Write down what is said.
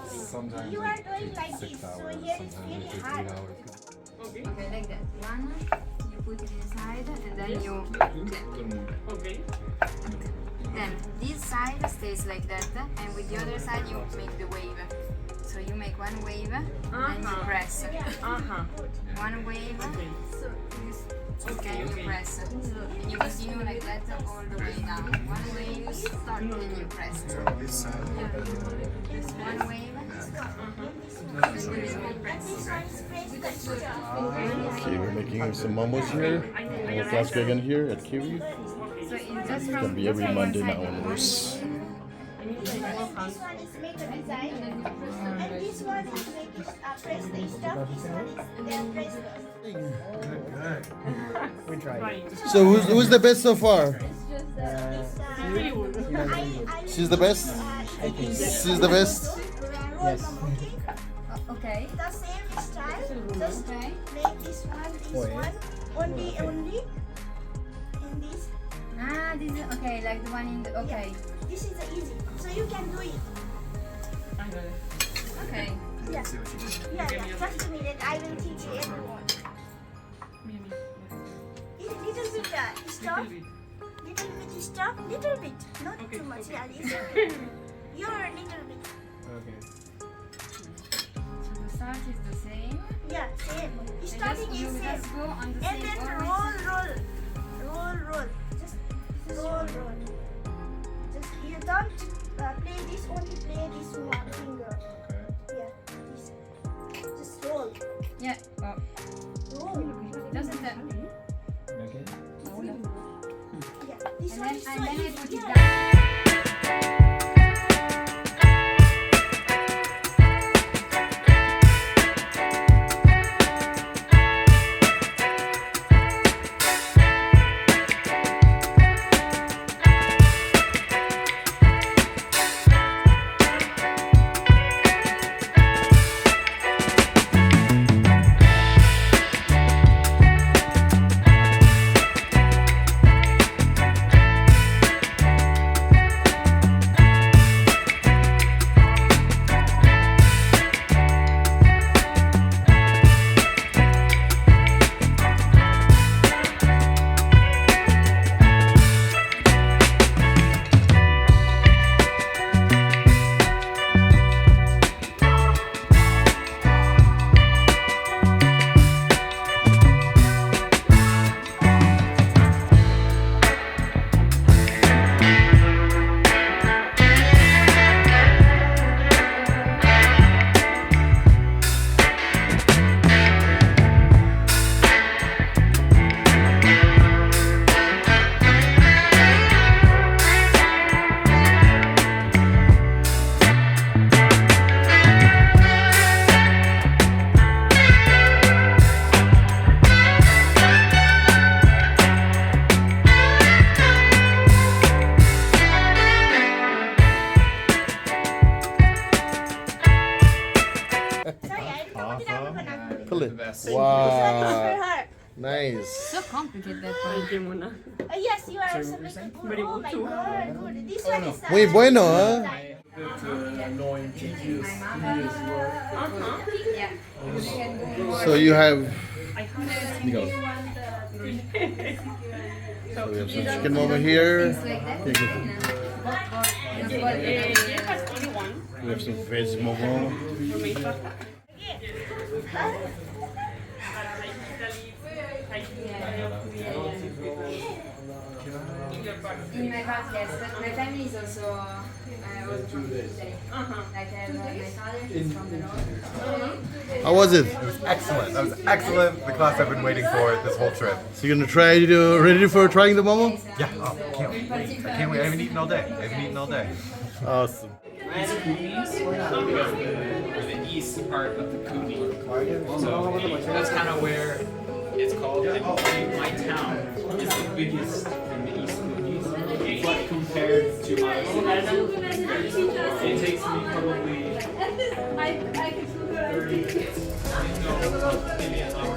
Sometimes you are doing like 6 this, so hours, here it's sometimes really it takes 8 hard. hours. Okay. Okay, like that. One, you put it inside and then you clap. Okay. Then this side stays like that, and with the other side you make the wave. So you make one wave and you press. One wave, Okay. then you press. And you continue like that all the way down. One wave, start, and you press. This side. One wave, and then you press. Okay, we're making some momos here. And that's going here at Kiwi. So it's just It's from gonna be every Monday now onwards. This one is make a design, and this one is make it press the stuff. This one is then press the. We tried. So who's the best so far? She's the best? She's the best? Yes. Okay. The same style, just Okay. make this one, only, and this. Ah, this is okay, like the one in the okay. This is easy, so you can do it. Okay. Yeah, just a minute, I will teach you everyone. Little bit stop, little bit stop, little bit, not too much, yeah, you're a little bit. Okay. So the start is the same. Yeah, same. And Starting you is just same. go on the And same then orbit. roll. Just roll. Just you don't play this, only play this one finger. Okay. Yeah, this. Just roll. Yeah. Oh. Roll. Doesn't that? Okay. Yeah, this And one then is so I easy. put it Yeah. down. Sorry, I didn't know what happened. Pull it. For Wow. her. Nice. So complicated that one. Yes, you are also making good. Oh my god, good. This one is. Muy bueno, huh? Annoying to use. Yeah. So you have Go. so we have some chicken over here. Like that. We have some veg momo. In my past, yes, but my family is also from Italy. Like my father is from the north. How was it? It was excellent. That was excellent. The class I've been waiting for this whole trip. So you're gonna try to ready for trying the momo? Yeah. Oh, can't wait. I can't wait. I haven't eaten all day. Awesome. We're the east part of the Kootenai. So that's kind of where it's called. And my town is the biggest in the East Kootenai. But compared to my it takes me probably 30 minutes, maybe an hour